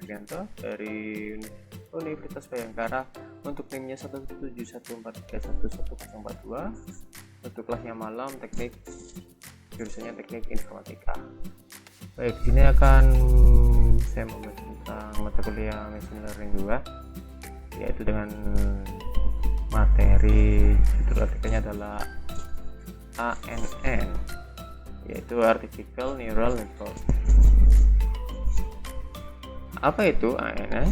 Febrianto dari Universitas Bayangkara untuk NIM-nya 17143111042. Untuk kelasnya malam teknik, jurusannya teknik informatika. Baik, di sini akan saya membahas tentang mata kuliah Machine Learning 2, yaitu dengan materi judul artikelnya adalah ANN, yaitu Artificial Neural Network. Apa itu ANN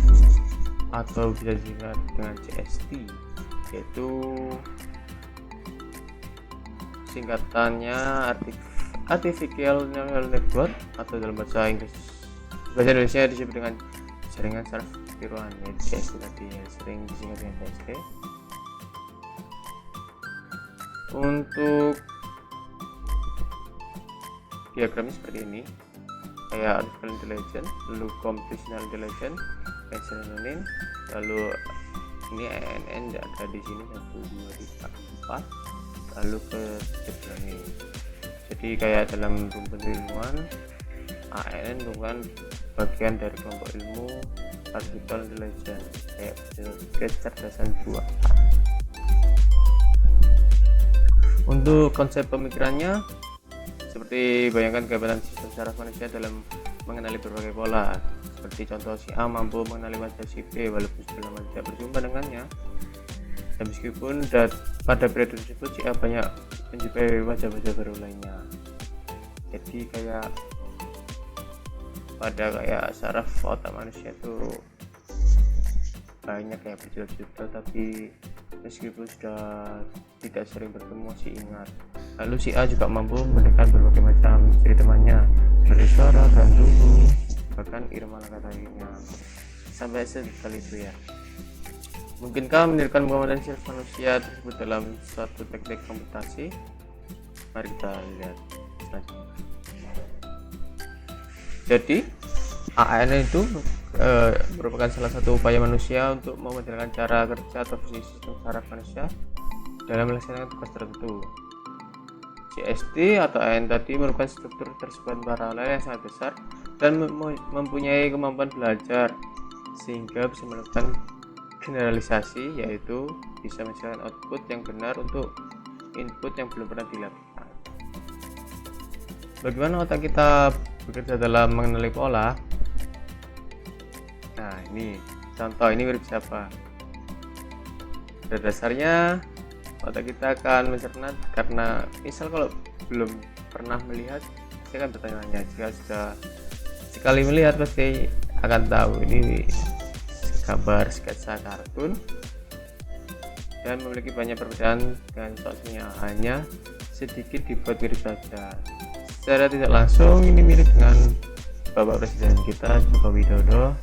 atau bisa disingkat dengan CST, yaitu singkatannya Artificial Neural Network, atau dalam bahasa Indonesia disebut dengan jaringan saraf tiruan, CST tadi yang sering disingkat dengan CST. Untuk diagramnya seperti ini, kayak artificial intelligence, lalu computational intelligence, machine learning, lalu ini ANN ada di sini 1 2 3 4, lalu ke deep learning. Jadi kayak dalam rumpun ilmuwan, ANN merupakan bagian dari kelompok ilmu artificial intelligence, kayak kecerdasan buatan. Untuk konsep pemikirannya, seperti bayangkan kegiatan sistem saraf manusia dalam mengenali berbagai pola. Seperti contoh, si A mampu mengenali wajah si B walaupun sudah lama tidak berjumpa dengannya. Dan meskipun pada periode tersebut si A banyak menjumpai wajah-wajah baru lainnya. Jadi kayak saraf otak manusia itu banyak kayak berjuta-juta, tapi meskipun sudah tidak sering bertemu masih ingat. Lalu si A juga mampu mendengar berbagai macam ciri temannya, seperti suara dan tubuh, bahkan irama lainnya. Sampai sedetail itu ya. Mungkinkah menirukan potensi manusia tersebut dalam suatu teknik komputasi? Mari kita lihat selanjutnya. Jadi ANN itu merupakan salah satu upaya manusia untuk memodelkan cara kerja atau fungsi sistem saraf manusia dalam melaksanakan tugas tertentu. CST atau ANN tadi merupakan struktur tersebut paralel yang sangat besar dan mempunyai kemampuan belajar sehingga bisa melakukan generalisasi, yaitu bisa menghasilkan output yang benar untuk input yang belum pernah dilakukan. Bagaimana otak kita bekerja dalam mengenali pola? Nah, ini contoh, ini mirip siapa? Pada dasarnya otak kita akan mencerna, karena misal kalau belum pernah melihat, saya akan bertanya-tanya. Jika sudah sekali melihat pasti akan tahu ini gambar sketsa kartun dan memiliki banyak perbedaan dengan sosoknya, hanya sedikit dibuat mirip saja. Secara tidak langsung ini mirip dengan Bapak Presiden kita Joko Widodo.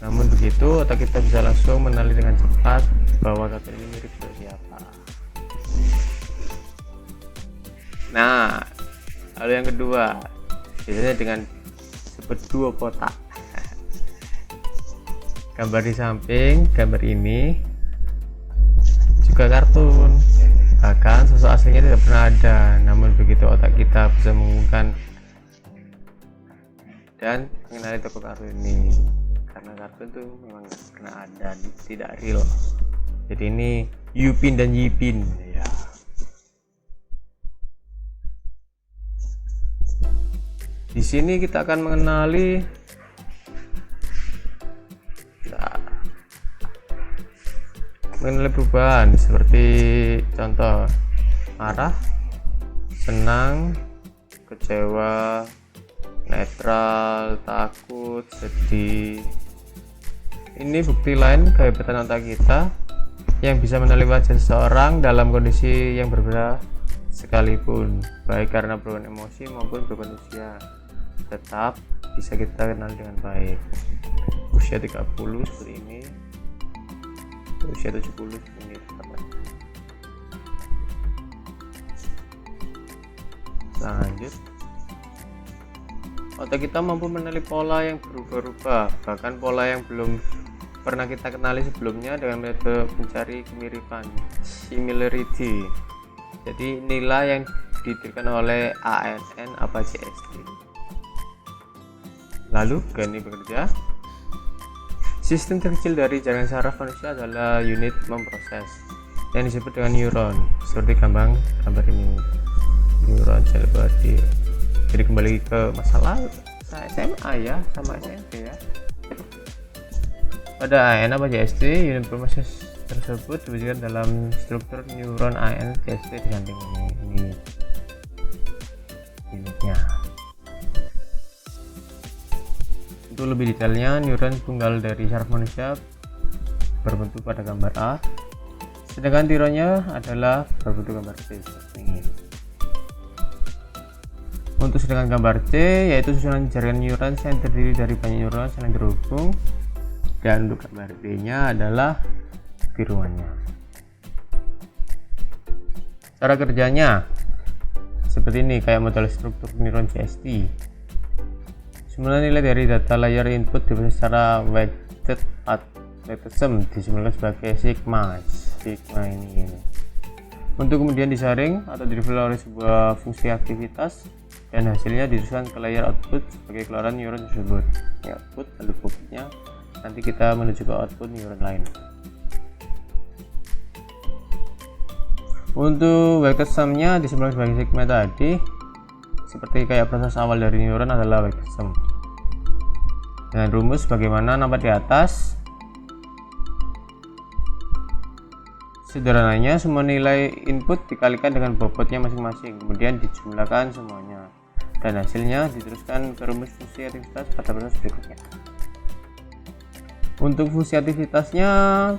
Namun begitu, otak kita bisa langsung mengenali dengan cepat bahwa kartun ini mirip dengan siapa. Nah, lalu yang kedua, biasanya dengan sebut duo kotak. Gambar di samping gambar ini juga kartun, bahkan sosok aslinya tidak pernah ada. Namun begitu otak kita bisa menghubungkan dan mengenali tokoh kartun ini, karena kartun itu memang pernah ada, tidak real. Jadi ini Yupin dan Yipin ya. Di sini kita akan mengenali perubahan seperti contoh marah, senang, kecewa, netral, takut, sedih. Ini bukti lain kehebatan otak kita yang bisa mengenali wajah seseorang dalam kondisi yang berbeda sekalipun, baik karena perubahan emosi maupun perubahan usia, tetap bisa kita kenal dengan baik. Usia 30 seperti ini, usia 70 ini tetap ada. Lanjut, otak kita mampu mengenali pola yang berubah-ubah, bahkan pola yang belum pernah kita kenali sebelumnya dengan metode mencari kemiripan, similarity. Jadi nilai yang diberikan oleh ANN apa CST. Lalu GAN ini bekerja. Sistem terkecil dari jaringan saraf manusia adalah unit memproses yang disebut dengan neuron, seperti gambar ini, neuron cell body. Jadi kembali ke masalah SMA ya, sama SMP ya. Pada AN apa JST, unit proses tersebut diwujudkan dalam struktur neuron AN JST di samping ini unitnya. Untuk lebih detailnya, neuron tunggal dari saraf manusia berbentuk pada gambar A, sedangkan tironya adalah berbentuk gambar C seperti ini. Untuk sedangkan gambar C, yaitu susunan jaringan neuron yang terdiri dari banyak neuron saling terhubung, dan untuk gambar D nya adalah tiruannya. Cara kerjanya seperti ini, kayak model struktur neuron JST. Semula nilai dari data layer input diproses secara weighted sum, disimbolkan sebagai sigma ini. Untuk kemudian disaring atau di-reveal oleh sebuah fungsi aktivitas, dan hasilnya diteruskan ke layer output sebagai keluaran neuron tersebut. Ini output, lalu outputnya nanti kita menuju ke output neuron lain. Untuk weighted sum-nya disimbolkan sebagai sigma tadi, seperti kayak proses awal dari neuron adalah weighted sum. Dengan rumus bagaimana nampak di atas. Sederhananya, semua nilai input dikalikan dengan bobotnya masing-masing, kemudian dijumlahkan semuanya, dan hasilnya diteruskan ke rumus fungsi aktivitas pada proses berikutnya. Untuk fungsi aktivitasnya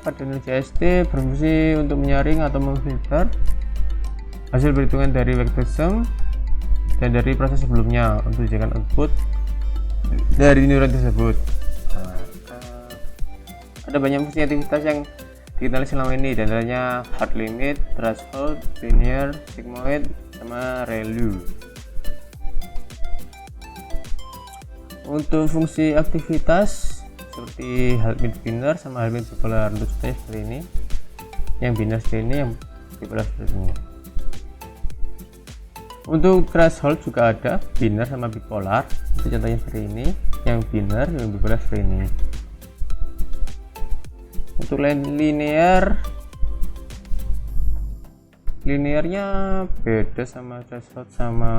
pada nilai JST berfungsi untuk menyaring atau memfilter hasil perhitungan dari weighted sum dan dari proses sebelumnya untuk dijadikan output dari neuron tersebut. Ada banyak fungsi aktivitas yang dikenali selama ini, dan adanya hard limit, threshold, linear, sigmoid, sama ReLU. Untuk fungsi aktivitas seperti Heilmans binner sama Heilmans bipolar, untuk seperti ini, yang binner seperti ini, yang bipolar seperti ini. Untuk threshold juga ada binner sama bipolar, itu contohnya seperti ini, yang binner, yang bipolar seperti ini. Untuk linearnya beda sama threshold sama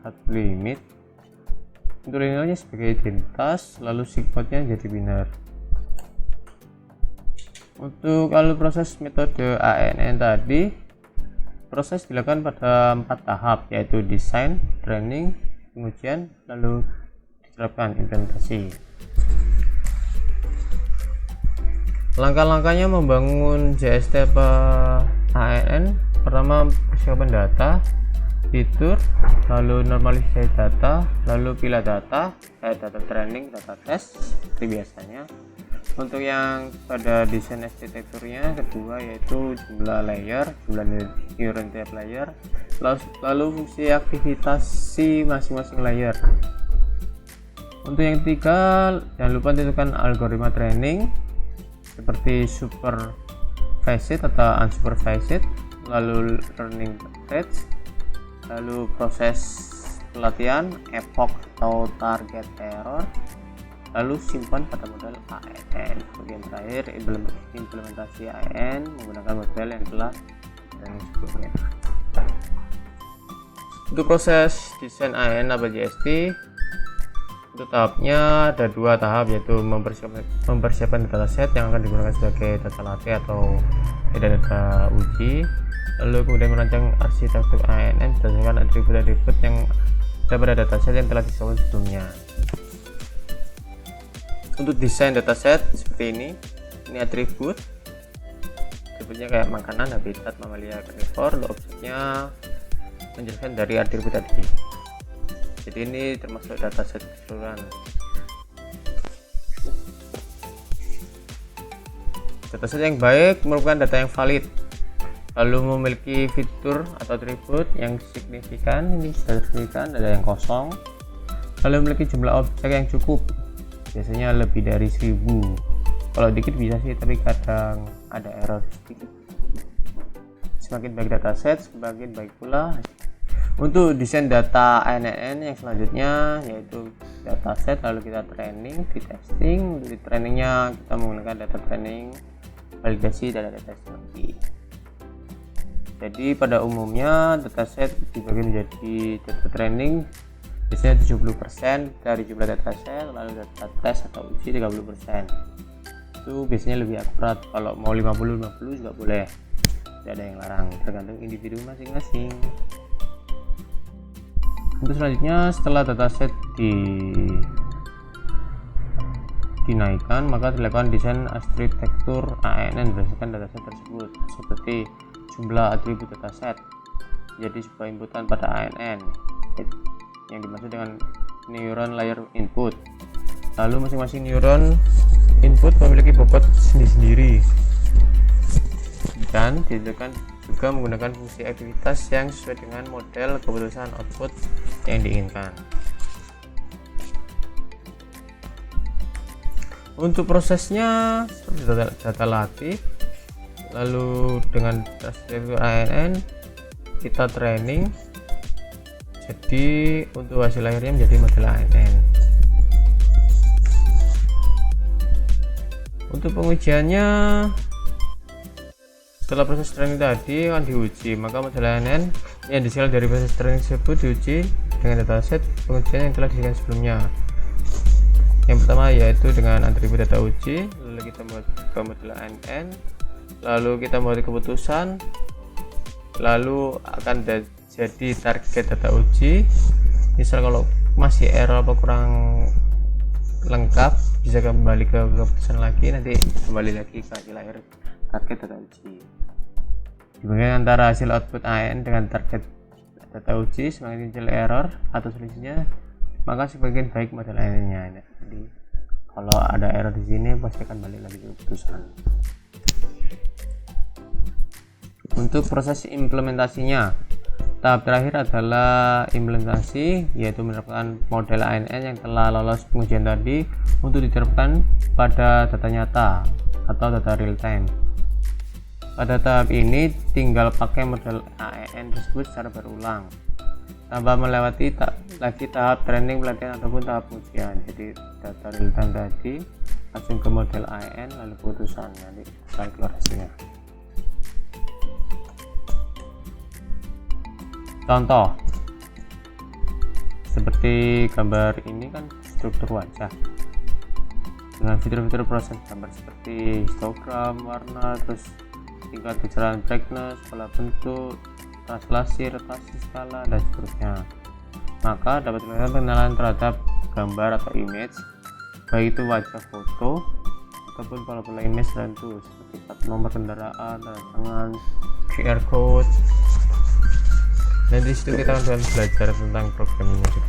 hard limit. Untuk linearnya sebagai identitas, lalu sigmoidnya jadi binner. Untuk alur proses metode ANN tadi, proses dilakukan pada 4 tahap, yaitu desain, training, pengujian, lalu diterapkan implementasi. Langkah-langkahnya membangun JST apa ANN. Pertama, persiapan data, fitur, lalu normalisasi data, lalu pilah data, data training, data test seperti biasanya. Untuk yang pada desain arsitekturnya kedua, yaitu jumlah layer, jumlah neuron tiap layer, lalu fungsi aktivitas si masing-masing layer. Untuk yang ketiga, jangan lupa tentukan algoritma training seperti supervised atau unsupervised, lalu learning rates, lalu proses pelatihan, epoch atau target error, lalu simpan pada model ANN. Bagian terakhir, implementasi ANN menggunakan model yang telah dan sebelumnya. Untuk proses desain ANN atau JST, untuk tahapnya ada 2 tahap, yaitu mempersiapkan dataset yang akan digunakan sebagai data latih atau data uji, lalu kemudian merancang arsitektur ANN berdasarkan atribut-atribut yang ada pada dataset yang telah disusun sebelumnya. Untuk desain dataset seperti ini atributnya kayak makanan, habitat, mamalia, carnivore, objeknya menjelaskan dari atribut tadi. Jadi ini termasuk dataset keseluruhan. Dataset yang baik merupakan data yang valid, lalu memiliki fitur atau atribut yang signifikan. Ini sudah signifikan, ada yang kosong, lalu memiliki jumlah objek yang cukup, biasanya lebih dari 1000. Kalau dikit bisa sih, tapi kadang ada error sedikit. Semakin baik dataset, semakin baik pula. Untuk desain data ANN yang selanjutnya yaitu dataset, lalu kita training, di testing. Untuk di trainingnya kita menggunakan data training, validasi, dan data testing lagi. Jadi pada umumnya dataset dibagi menjadi data training biasanya 70% dari jumlah dataset, lalu data tes atau uji 30%. Itu biasanya lebih akurat. Kalau mau 50-50 juga boleh, tidak ada yang larang, tergantung individu masing-masing. Untuk selanjutnya, setelah dataset dinaikkan, maka dilakukan desain arsitektur ANN berdasarkan dataset tersebut, seperti jumlah atribut dataset jadi sebuah inputan pada ANN yang dimaksud dengan neuron layer input. Lalu masing-masing neuron input memiliki bobot sendiri-sendiri dan ditentukan juga menggunakan fungsi aktivitas yang sesuai dengan model keputusan output yang diinginkan. Untuk prosesnya seperti data latih, lalu dengan arsitektur ANN kita training, jadi untuk hasil akhirnya menjadi model ANN. Untuk pengujiannya, setelah proses training tadi akan diuji, maka model ANN yang dihasil dari proses training tersebut diuji dengan dataset pengujian yang telah disediakan sebelumnya. Yang pertama yaitu dengan atribut data uji, lalu kita buat model ANN, lalu kita membuat keputusan, lalu akan jadi target data uji. Misal kalau masih error atau kurang lengkap, bisa kembali ke keputusan lagi, nanti kembali lagi ke hasil akhir target data uji. Dibandingkan antara hasil output ANN dengan target data uji, semakin kecil error atau selisihnya, maka semakin baik model ANN-nya. Jadi kalau ada error di sini pasti akan balik lagi ke keputusan. Untuk proses implementasinya, tahap terakhir adalah implementasi, yaitu menerapkan model ANN yang telah lolos pengujian tadi untuk diterapkan pada data nyata atau data real time. Pada tahap ini tinggal pakai model ANN tersebut secara berulang tanpa melewati lagi tahap training, pelatihan ataupun tahap ujian. Jadi data real time tadi langsung ke model ANN lalu keputusan, nanti akan keluar hasilnya. Contoh seperti gambar ini kan struktur wajah dengan fitur-fitur proses gambar seperti histogram, warna, terus tingkat kecerahan, brightness, pola bentuk, translasi, rotasi, skala, dan seterusnya. Maka dapat dilakukan pengenalan terhadap gambar atau image, baik itu wajah foto ataupun pola-pola image tertentu seperti plat nomor kendaraan, tanda tangan, QR code. Dan di situ kita akan belajar tentang programming juga.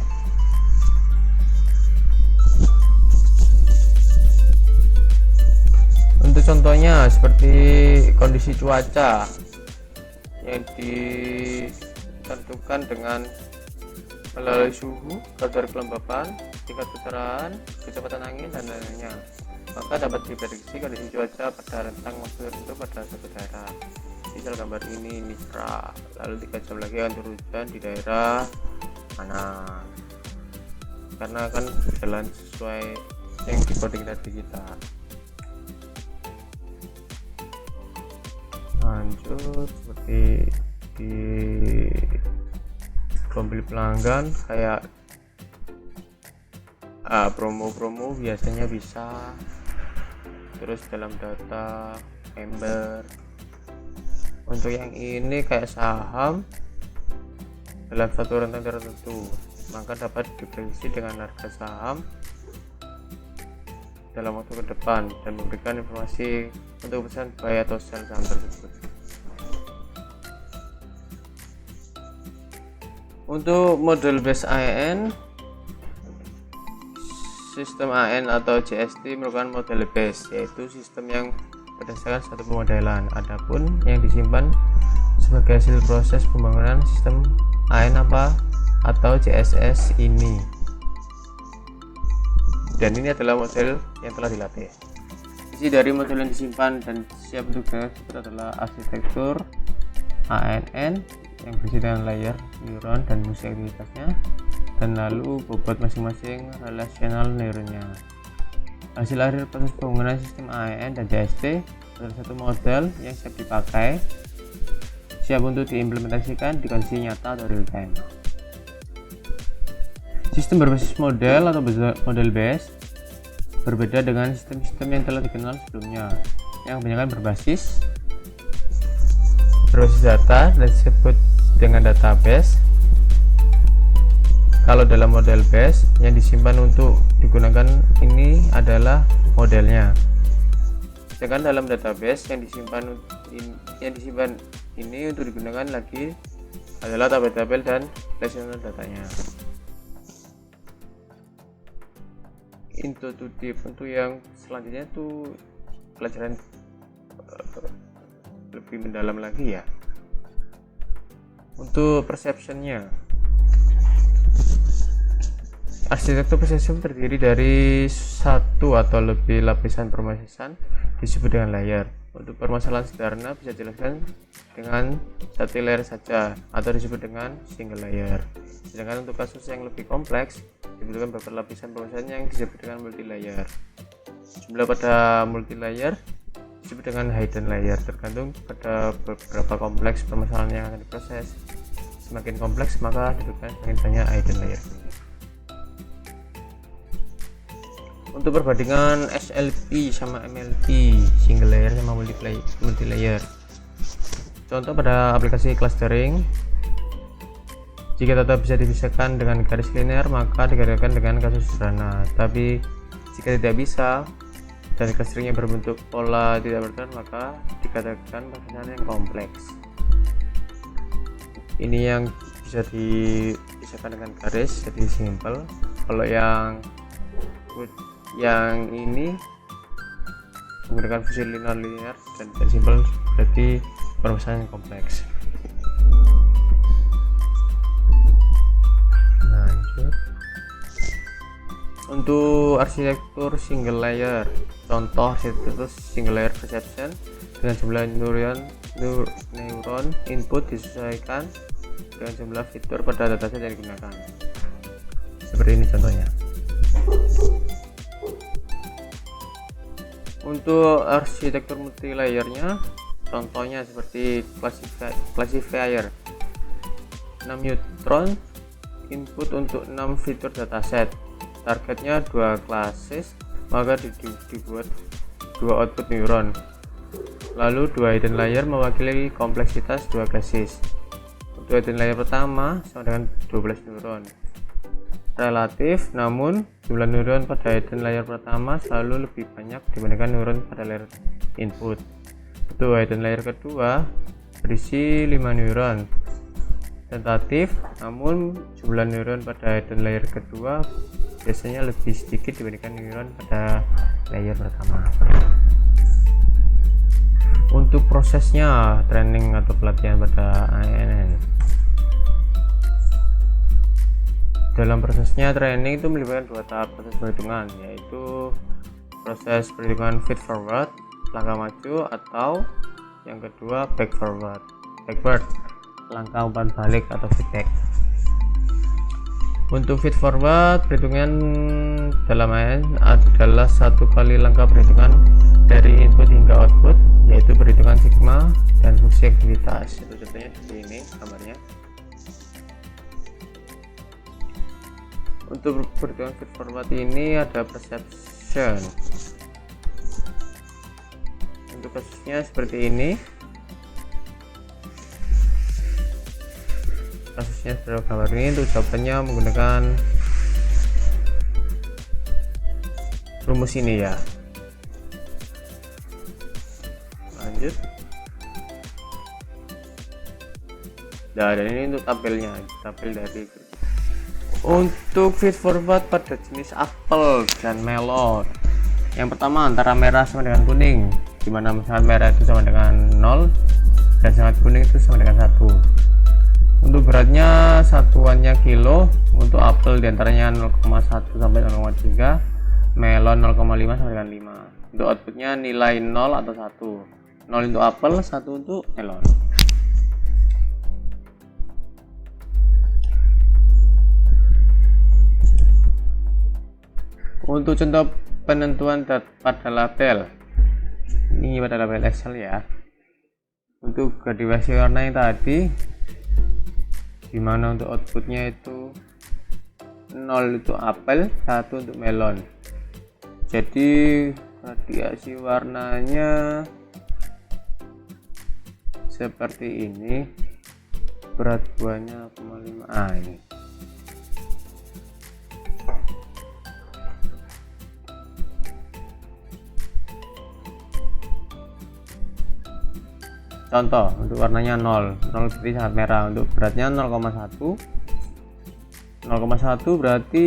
Untuk contohnya seperti kondisi cuaca yang ditentukan dengan melalui suhu, kadar kelembapan, tingkat kecerahan, kecepatan angin, dan lainnya. Maka dapat diprediksi kondisi cuaca pada rentang waktu tertentu pada suatu daerah. Misal gambar ini cerah, lalu 3 jam lagi akan turun hujan di daerah mana, karena akan berjalan sesuai yang di coding tadi kita. Lanjut seperti di pembeli pelanggan kayak promo-promo biasanya bisa, terus dalam data member. Untuk yang ini kayak saham dalam satu rentang tertentu, maka dapat diprediksi dengan harga saham dalam waktu ke depan dan memberikan informasi untuk pesan buy atau sell saham tersebut. Untuk model base ANN, sistem ANN atau JST merupakan model base, yaitu sistem yang berdasarkan satu pemodelan. Adapun yang disimpan sebagai hasil proses pembangunan sistem ANN atau JSS ini. Dan ini adalah model yang telah dilatih. Isi dari model yang disimpan dan siap untuk tersebut adalah arsitektur, ANN yang berisi dengan layer neuron dan fungsi aktivitasnya, dan lalu bobot masing-masing relasional neuronnya. Hasil akhir proses pembangunan sistem ANN dan JST adalah satu model yang siap dipakai, siap untuk diimplementasikan di kondisi nyata atau real time. Sistem berbasis model atau model based berbeda dengan sistem-sistem yang telah dikenal sebelumnya, yang kebanyakan berbasis data dan disebut dengan database. Kalau dalam model base, yang disimpan untuk digunakan ini adalah modelnya, sedangkan dalam database yang disimpan ini untuk digunakan lagi adalah tabel-tabel dan relational datanya. Intuitif untuk yang selanjutnya itu pelajaran lebih mendalam lagi ya. Untuk perceptionnya, arsitektur persepsi terdiri dari satu atau lebih lapisan permasalahan disebut dengan layer. Untuk permasalahan sederhana bisa dijelaskan dengan satu layer saja atau disebut dengan single layer. Sedangkan untuk kasus yang lebih kompleks dibutuhkan beberapa lapisan permasalahan yang disebut dengan multi layer. Jumlah pada multi layer disebut dengan hidden layer, tergantung pada beberapa kompleks permasalahan yang akan diproses. Semakin kompleks maka dibutuhkan semakin banyak hidden layer. Untuk perbandingan SLP sama MLP, single layer sama multi layer. Contoh pada aplikasi clustering, jika data bisa dipisahkan dengan garis linear maka digambarkan dengan kasus sederhana. Tapi jika tidak bisa dan clusteringnya berbentuk pola tidak bertahan maka dikatakan permasalahan yang kompleks. Ini yang bisa dipisahkan dengan garis jadi simple. Kalau yang ini menggunakan fungsi linear dan tidak simple berarti permasalahan yang kompleks. Lanjut. Untuk arsitektur single layer, contoh arsitektur single layer perception dengan jumlah neuron input disesuaikan dengan jumlah fitur pada dataset yang digunakan. Seperti ini contohnya. Untuk arsitektur multi layernya, contohnya seperti classifier 6 neutron input untuk 6 fitur dataset, targetnya 2 classes, maka dibuat 2 output neuron, lalu 2 hidden layer mewakili kompleksitas 2 classes. Untuk hidden layer pertama sama dengan 12 neuron relatif, namun jumlah neuron pada hidden layer pertama selalu lebih banyak dibandingkan neuron pada layer input. Untuk hidden layer kedua berisi 5 neuron tentatif, namun jumlah neuron pada hidden layer kedua biasanya lebih sedikit dibandingkan neuron pada layer pertama. Untuk prosesnya training atau pelatihan pada ANN, dalam prosesnya training itu melibatkan 2 tahap proses perhitungan, yaitu proses perhitungan feed forward langkah maju, atau yang kedua backward langkah umpan balik atau feedback. Untuk feed forward perhitungan dalam ANN adalah 1 kali langkah perhitungan dari input hingga output, yaitu perhitungan sigma dan fungsi aktivitas. Itu contohnya di sini gambarnya. Untuk perhitungan feed forward ini ada perception. Untuk kasusnya seperti ini. Kasusnya seperti gambar ini. Untuk jawabannya menggunakan rumus ini ya. Lanjut. Nah, dan ini untuk tabelnya, tabel dari. Untuk feed forward pada jenis apel dan melon, yang pertama antara merah sama dengan kuning, dimana sangat merah itu sama dengan 0 dan sangat kuning itu sama dengan 1. Untuk beratnya satuannya kilo. Untuk apel diantaranya 0,1 sampai 0,3, melon 0,5 sampai dengan 5. Untuk outputnya nilai 0 atau 1. 0 untuk apel, 1 untuk melon. Untuk contoh penentuan pada label, ini pada label Excel ya. Untuk gradasi warna yang tadi, dimana untuk outputnya itu 0 itu apel, 1 untuk melon. Jadi gradasi warnanya seperti ini, berat buahnya 0,5. Ini contoh untuk warnanya 0 berarti sangat merah. Untuk beratnya 0,1 berarti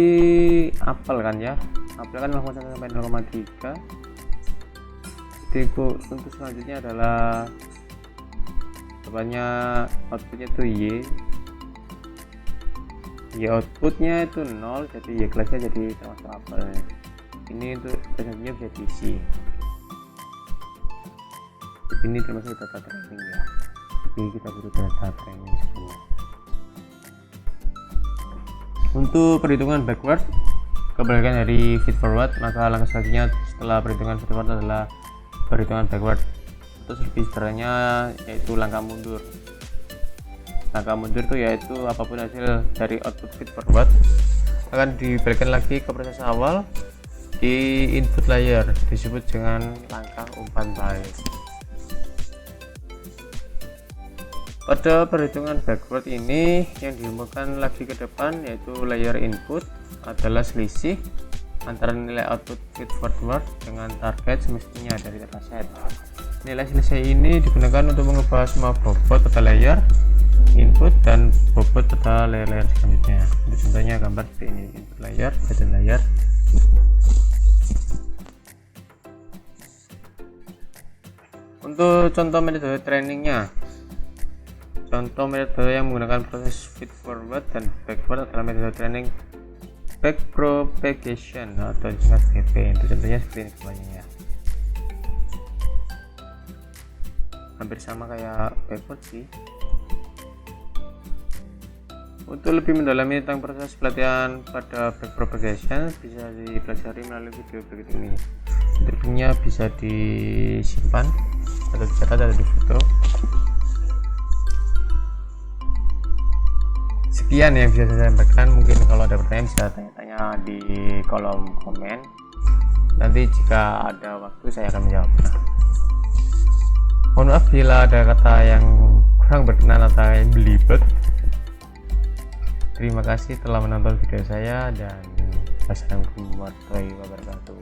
apel kan ya, apel kan 0,1 sampai 0,3. Jadi untuk selanjutnya adalah depannya outputnya itu Y outputnya itu 0, jadi Y kelasnya jadi termasuk apel. Ini untuk selanjutnya bisa diisi. Ini termasuk data training ya, jadi kita butuh data training semua. Untuk perhitungan backward, kebalikan dari feed forward, maka langkah selanjutnya setelah perhitungan feed forward adalah perhitungan backward, atau lebih sederhananya yaitu langkah mundur. Langkah mundur itu yaitu apapun hasil dari output feed forward akan dibalikan lagi ke proses awal di input layer, disebut dengan langkah umpan balik. Pada perhitungan backward ini yang diumumkan lagi ke depan yaitu layer input adalah selisih antara nilai output feed forward dengan target semestinya dari dataset. Nilai selisih ini digunakan untuk mengubah semua bobot pada layer input dan bobot pada layer-layer selanjutnya. Untuk contohnya gambar seperti ini, input layer, bagian layer. Untuk contoh metode trainingnya, contoh metode yang menggunakan proses feed forward dan backward adalah metode training backpropagation atau disingkat BP. Itu contohnya seperti ini kebanyakannya, hampir sama kayak backward sih. Untuk lebih mendalami tentang proses pelatihan pada backpropagation bisa dipelajari melalui video berikut ini. Videonya bisa disimpan atau dicatat atau difoto. Sekian yang bisa saya sampaikan. Mungkin kalau ada pertanyaan bisa tanya-tanya di kolom komen. Nanti jika ada waktu saya akan menjawabnya. Mohon maaf bila ada kata yang kurang berkenan atau yang belibet. Terima kasih telah menonton video saya dan wassalamualaikum warahmatullahi wabarakatuh.